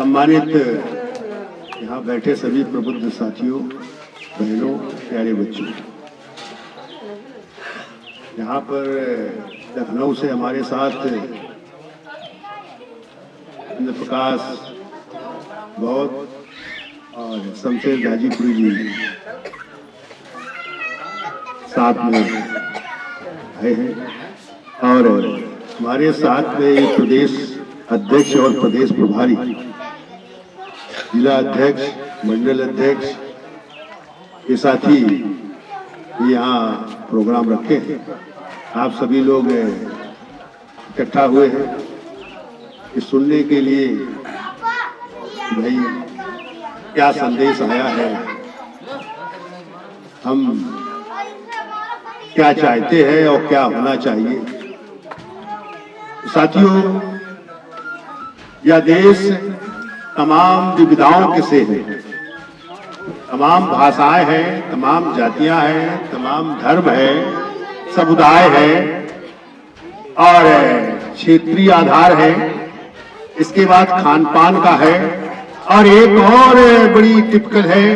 सम्मानित यहाँ बैठे सभी प्रबुद्ध साथियों, बहनों, प्यारे बच्चों, यहाँ पर लखनऊ से हमारे साथ इंद्र प्रकाश गौर और शमशेर गाजीपुरी जी साथ में आए हैं और हमारे साथ में प्रदेश अध्यक्ष और प्रदेश प्रभारी, जिला अध्यक्ष, मंडल अध्यक्ष के साथ ही यहाँ प्रोग्राम रखे हैं। आप सभी लोग इकट्ठा हुए हैं कि सुनने के लिए भाई क्या संदेश आया है, हम क्या चाहते हैं और क्या होना चाहिए। साथियों, यह देश तमाम विविधताओं से है, तमाम भाषाएं हैं, तमाम जातियां हैं, तमाम धर्म है, समुदाय है और क्षेत्रीय आधार है। इसके बाद खान पान का है और एक और बड़ी टिपिकल है,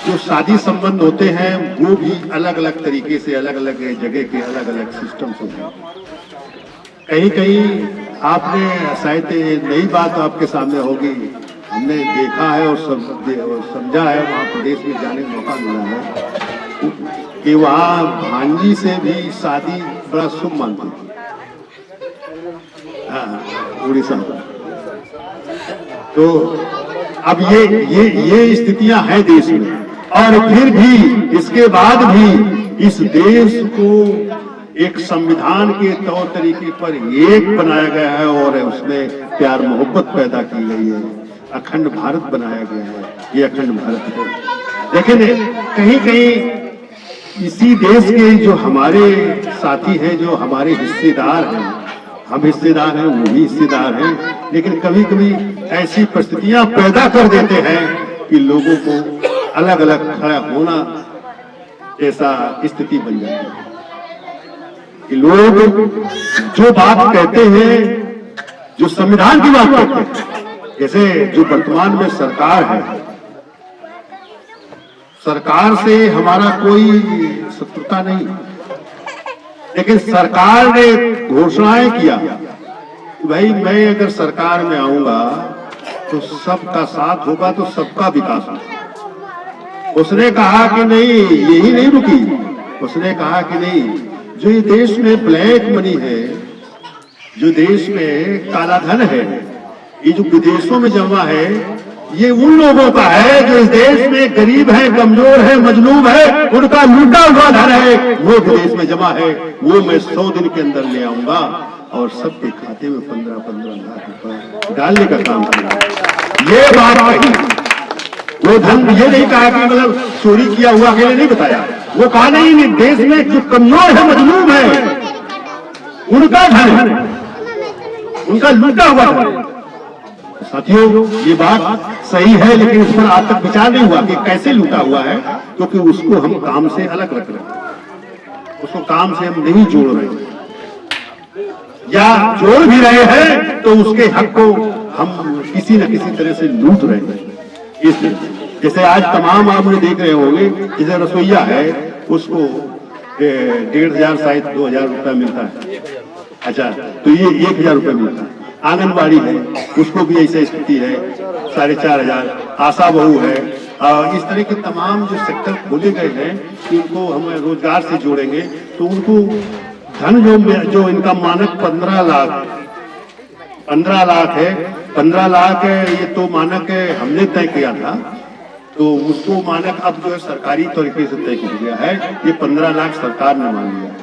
जो शादी संबंध होते हैं वो भी अलग अलग तरीके से, अलग अलग जगह के अलग अलग सिस्टम से हैं। कहीं कहीं आपने शायद नई बात आपके सामने होगी, हमने देखा है और समझा है, वहाँ प्रदेश में जाने का मौका मिला है कि वहाँ भांजी से भी शादी बड़ा शुभ मानती है। हाँ, उड़ीसा। तो अब ये स्थितियां हैं देश में, और फिर भी इसके बाद भी इस देश को एक संविधान के तौर तरीके पर एक बनाया गया है और उसमें प्यार मोहब्बत पैदा की गई है। अखंड भारत बनाया गया है, ये अखंड भारत है। लेकिन कहीं कहीं इसी देश के जो हमारे साथी हैं, जो हमारे हिस्सेदार हैं, हम हिस्सेदार हैं, वो भी हिस्सेदार हैं, लेकिन कभी कभी ऐसी परिस्थितियां पैदा कर देते हैं कि लोगों को अलग अलग खड़ा होना ऐसा स्थिति बन जाती है कि लोग जो बात कहते हैं, जो संविधान की बात कहते हैं, जैसे जो वर्तमान में सरकार है, सरकार से हमारा कोई शत्रुता नहीं, लेकिन सरकार ने घोषणाएं किया कि भाई मैं अगर सरकार में आऊंगा तो सबका साथ होगा, तो सबका विकास होगा। उसने कहा कि नहीं, यही नहीं रुकी, उसने कहा कि नहीं, जो ये देश में ब्लैक मनी है, जो देश में काला धन है, ये जो विदेशों में जमा है, ये उन लोगों का है जो इस देश में गरीब है, कमजोर है, मजलूम है, उनका लूटा हुआ धन है, वो विदेश में जमा है, वो मैं 100 दिन के अंदर ले आऊंगा और सबके खाते में 15-15 लाख रुपए डालने का काम करूंगा। ये बात कही, वो धन ये नहीं कहा कि मतलब चोरी किया हुआ, अकेले नहीं बताया, वो कहा नहीं, देश में जो कमजोर है, मजलूम है, उनका धन है, उनका लूटा हुआ धन। साथियों, ये बात सही है, लेकिन इस पर आज तक विचार नहीं हुआ कि कैसे लूटा हुआ है, क्योंकि उसको हम काम से अलग रख रहे हैं, उसको काम से हम नहीं जोड़ रहे हैं, या जोड़ भी रहे हैं तो उसके हक को हम किसी न किसी तरह से लूट रहे हैं। इसलिए जैसे आज तमाम आप देख रहे होंगे, जैसे रसोईया है, उसको 1,500 शायद 2,000 रुपया मिलता है। अच्छा, तो ये 1,000 रुपया मिलता है। आंगनबाड़ी है, उसको भी ऐसी स्थिति है, 4,500। आशा बहू है, इस तरह के तमाम जो सेक्टर खोले गए हैं कि उनको हम रोजगार से जोड़ेंगे, तो उनको धन जो इनका मानक 15 लाख है, 15 लाख ये तो मानक हमने तय किया था, तो उसको मानक अब जो है सरकारी तरीके से तय किया गया है। ये 15 लाख सरकार ने मान लिया है।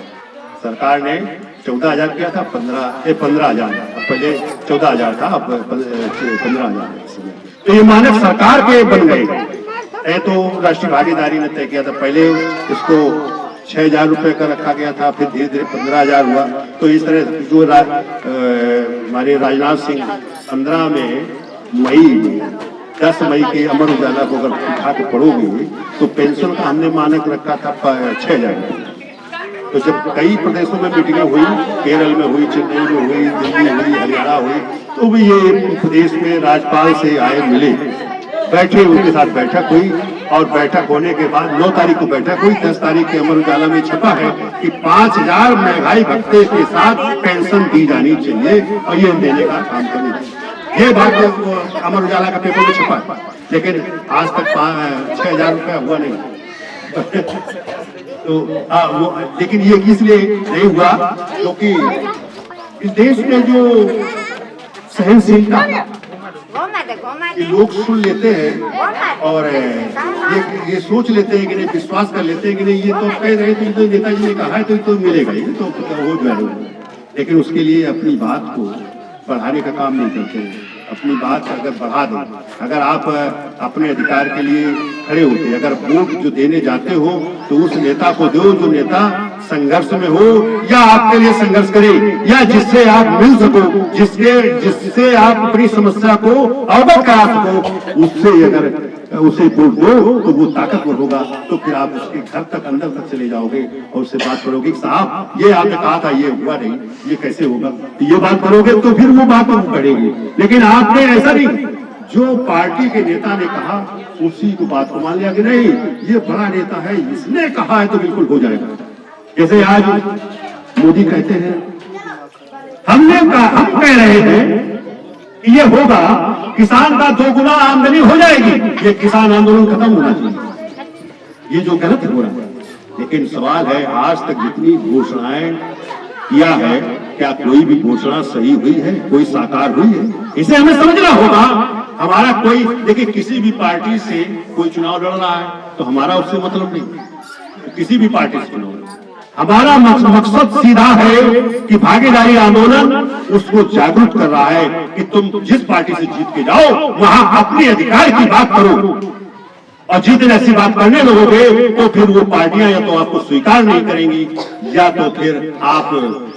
सरकार ने 14,000 किया था, 15,000, पहले 14,000 था, अब 15,000। तो ये मानक सरकार के बन गए। तो राष्ट्रीय भागीदारी ने तय किया था, पहले इसको 6,000 रुपए का रखा गया था, फिर धीरे धीरे 15,000 हुआ। तो इस तरह जो हमारे राजनाथ सिंह 15 में मई 10 मई के अमर उजाला को अगर उठा के पढ़ोगे तो पेंशन का हमने मानक रखा था 6,000। तो जब कई प्रदेशों में मीटिंगें हुई, केरल में हुई, चेन्नई में हुई, दिल्ली हुई, हरियाणा हुई, तो भी ये प्रदेश में राज्यपाल से आए मिले, बैठे, उनके साथ बैठक हुई और बैठक होने के बाद 9 तारीख को बैठक हुई। 10 तारीख के अमर उजाला में छपा है कि 5000 महंगाई भत्ते के साथ पेंशन दी जानी चाहिए और ये देने का काम करें। ये बात अमर उजाला का पेपर में छपा है, लेकिन आज तक 6000 रुपया हुआ नहीं। तो लेकिन ये इसलिए नहीं हुआ क्योंकि इस देश में जो सहनशीलता, लोग सुन लेते हैं और ये सोच लेते हैं कि नहीं, विश्वास कर लेते हैं कि नहीं, ये तो कह रहे थे, तो नेताजी ने कहा है तो मिलेगा, ये तो हो जाएगा। लेकिन उसके लिए अपनी बात को बढ़ाने का काम नहीं करते हैं। अपनी बात अगर बढ़ा दें, अगर आप अपने अधिकार के लिए खड़े होते, अगर वोट जो देने जाते हो तो उस नेता को दो जो नेता संघर्ष में हो या आपके लिए संघर्ष करे, या जिससे आप मिल सको, जिससे आप अपनी समस्या को अवगत करा सको, उससे अगर उसे वोट दो तो वो ताकतवर होगा। तो फिर आप उसके घर तक, अंदर तक चले जाओगे और उससे बात करोगे, साहब ये आपने कहा था, ये हुआ नहीं, ये कैसे होगा, तो ये बात करोगे तो फिर वो बात बढ़ेगी। लेकिन आपने ऐसा नहीं, जो पार्टी के नेता ने कहा उसी को बात को मान लिया कि नहीं ये बड़ा नेता है, इसने कहा है तो बिल्कुल हो जाएगा। जैसे आज मोदी कहते हैं, हम कह रहे हैं कि ये होगा, किसान का 2 गुना आमदनी हो जाएगी, ये किसान आंदोलन खत्म होना चाहिए। ये जो गलत हो रहा है। लेकिन सवाल है, आज तक जितनी घोषणाएं किया है, क्या कोई भी घोषणा सही हुई है, कोई साकार हुई है? इसे हमें समझना होगा। हमारा कोई, देखिए, किसी भी पार्टी से कोई चुनाव लड़ रहा है तो हमारा उससे मतलब नहीं, किसी भी पार्टी से चुनाव, हमारा मकसद सीधा है कि भागीदारी आंदोलन उसको जागरूक कर रहा है कि तुम जिस पार्टी से जीत के जाओ वहां अपने अधिकार की बात करो, और जितने ऐसी बात करने लगोगे तो फिर वो पार्टियां या तो आपको स्वीकार नहीं करेंगी, या तो फिर आप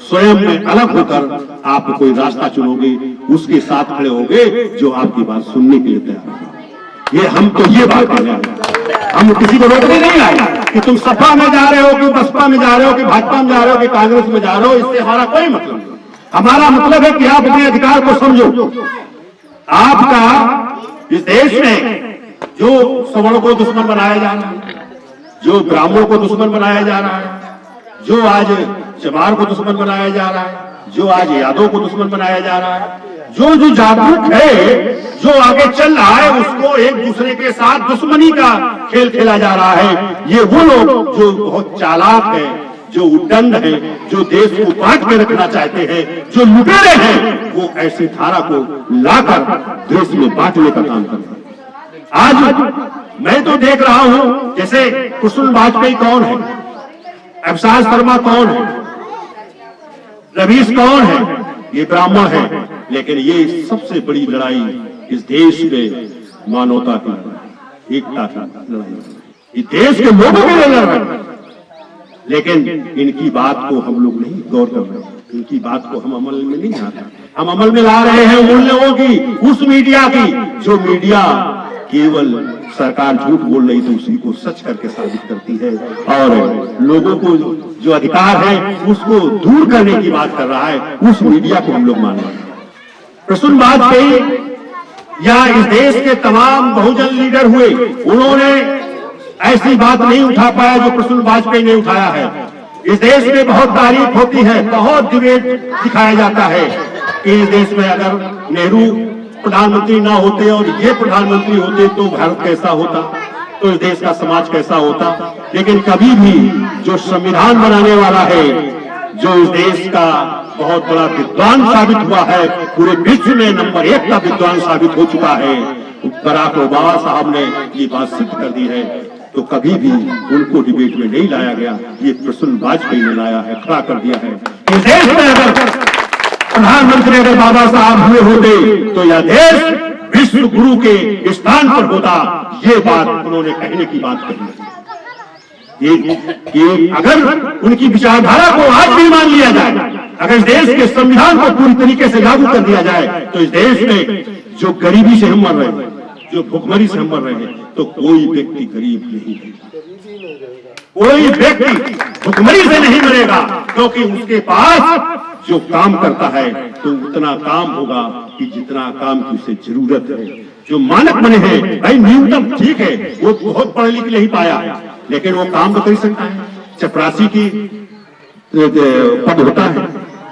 स्वयं में अलग होकर आप कोई रास्ता चुनोगे, उसके साथ खड़े होगे जो आपकी बात सुनने के लिए तैयार है। ये हम तो ये बात कर रहे हैं, हम किसी को रोकने नहीं आए कि तुम सपा में जा रहे हो, कि बसपा में जा रहे हो, कि भाजपा में जा रहे हो, कि कांग्रेस में जा रहे हो, इससे हमारा कोई मतलब नहीं। हमारा मतलब है कि आप अपने अधिकार को समझो। आपका इस देश में जो सवर्णों को दुश्मन बनाया जा रहा है, जो ब्राह्मणों को दुश्मन बनाया जा रहा है, जो आज चमार को दुश्मन बनाया जा रहा है, जो आज यादव को दुश्मन बनाया जा रहा है, जो जागरूक है, जो आगे चल रहा है, उसको एक दूसरे के साथ दुश्मनी का खेल खेला जा रहा है। ये वो लोग जो बहुत चालाक है, जो उद्दंड है, जो देश को बांट के रखना चाहते हैं, जो लुटेरे हैं, वो ऐसी धारा को लाकर देश में बांटने का काम करते हैं। आज मैं तो देख रहा हूं, जैसे कुसुम वाजपेयी कौन है, अवसाद शर्मा कौन है, रवीश कौन है, ये ब्राह्मण है, लेकिन ये सबसे बड़ी लड़ाई इस देश में मानवता की, एकता की लड़ाई, इस देश के लोगों के लिए लड़ रहे हैं। लेकिन इनकी बात को हम लोग नहीं गौर कर रहे, इनकी बात को हम अमल में नहीं लाते। हम अमल में ला रहे हैं उन लोगों की, उस मीडिया की, जो मीडिया केवल सरकार झूठ बोल रही तो उसी को सच करके साबित करती है, और लोगों को जो अधिकार है उसको दूर करने की बात कर रहा है, उस मीडिया को हम लोग मान रहे हैं। प्रसून वाजपेयी या इस देश के तमाम बहुजन लीडर हुए, उन्होंने ऐसी बात नहीं उठा पाया जो प्रसून वाजपेयी ने उठाया है। इस देश में बहुत तारीफ होती है, बहुत डिबेट दिखाया जाता है कि इस देश में अगर नेहरू प्रधानमंत्री ना होते और ये प्रधानमंत्री होते तो भारत कैसा होता, तो इस देश का समाज कैसा होता। लेकिन कभी भी जो संविधान बनाने वाला है, जो इस देश का बहुत बड़ा विद्वान साबित हुआ है, पूरे विश्व में नंबर 1 का विद्वान साबित हो चुका है, बराक ओबामा साहब ने ये बात सिद्ध कर दी है, तो कभी भी उनको डिबेट में नहीं लाया गया। ये प्रसून वाजपेयी ने लाया है, खड़ा कर दिया है। इस देश में अगर प्रधानमंत्री अगर बाबा साहब हुए होते तो यह देश विश्व गुरु के स्थान पर होता। ये बात उन्होंने कहने की बात कही। ये अगर उनकी विचारधारा को आज भी मान लिया जाए, अगर इस देश के संविधान को पूरी तरीके से लागू कर दिया जाए, तो इस देश में जो गरीबी से हम मर रहे हैं, जो भुखमरी से हम मर रहे हैं, तो कोई व्यक्ति गरीब नहीं है, कोई व्यक्ति भुखमरी से नहीं मरेगा, क्योंकि उसके पास जो काम करता है तो उतना काम होगा कि जितना काम की उसे जरूरत है। जो मानक बने हैं भाई, न्यूनतम ठीक है, वो बहुत पढ़ लिख नहीं पाया, लेकिन वो काम तो कर सकता है। चपरासी की पद होता है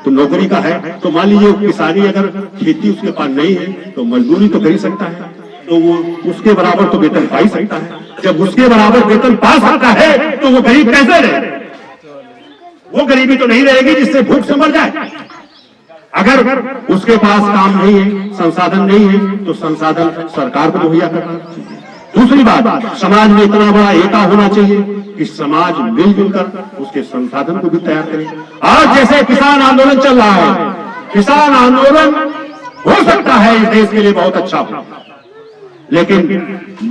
तो नौकरी का है, तो मान लीजिए किसानी अगर खेती उसके पास नहीं है तो मजदूरी तो कर ही सकता है, तो वो उसके बराबर तो वेतन पा ही सकता है। जब उसके बराबर वेतन पा सकता है तो वो गरीब कैसे रहे? वो गरीबी तो नहीं रहेगी जिससे भूख से मर जाए। अगर उसके पास काम नहीं है, संसाधन नहीं है, तो संसाधन सरकार को मुहैया करना चाहिए। दूसरी बात, समाज में इतना बड़ा एकता होना चाहिए कि समाज मिलजुल कर उसके संसाधन को भी तैयार करे। आज जैसे किसान आंदोलन चल रहा है, किसान आंदोलन हो सकता है इस देश के लिए बहुत अच्छा हो, लेकिन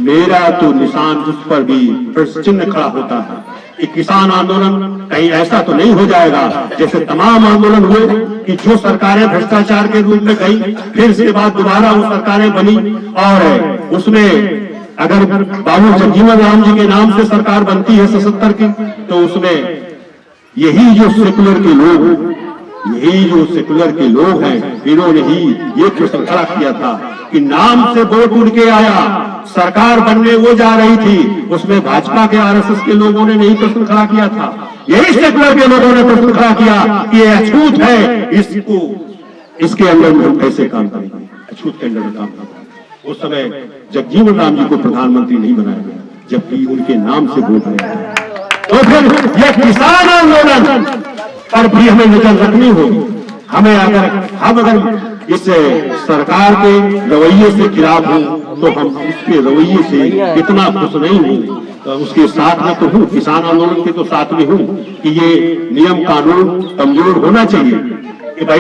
मेरा तो निशान उस पर भी प्रश्न चिन्ह खड़ा होता है कि किसान आंदोलन कहीं ऐसा तो नहीं हो जाएगा जैसे तमाम आंदोलन हुए कि जो सरकारें भ्रष्टाचार के रूप में गई, फिर इसके बाद दोबारा वो सरकारें बनी और उसमें अगर बाबू जगजीवन राम जी के नाम से सरकार बनती है 77 की, तो उसमें यही जो सेकुलर के लोग हैं, इन्होंने ही ये प्रश्न खड़ा किया था कि नाम से वोट उड़ के आया, सरकार बनने वो जा रही थी, उसमें भाजपा के आरएसएस के लोगों ने नहीं प्रश्न खड़ा किया था, यही सेकुलर के लोगों ने प्रश्न खड़ा किया कि ये अछूत है, इसके अंदर में हम कैसे काम करेंगे, अछूत के अंदर में काम करेंगे। उस समय जगजीवन राम जी को प्रधानमंत्री नहीं बनाया गया, जबकि उनके नाम से वोट आया। तो फिर यह किसान आंदोलन पर भी हमें नजर रखनी होगी। हम अगर इस सरकार के रवैये से खिलाफ हूं तो हम उसके रवैये से इतना खुश नहीं हूं, तो उसके साथ में तो हूं, किसान आंदोलन के तो साथ में हूं कि ये नियम कानून कमजोर होना चाहिए,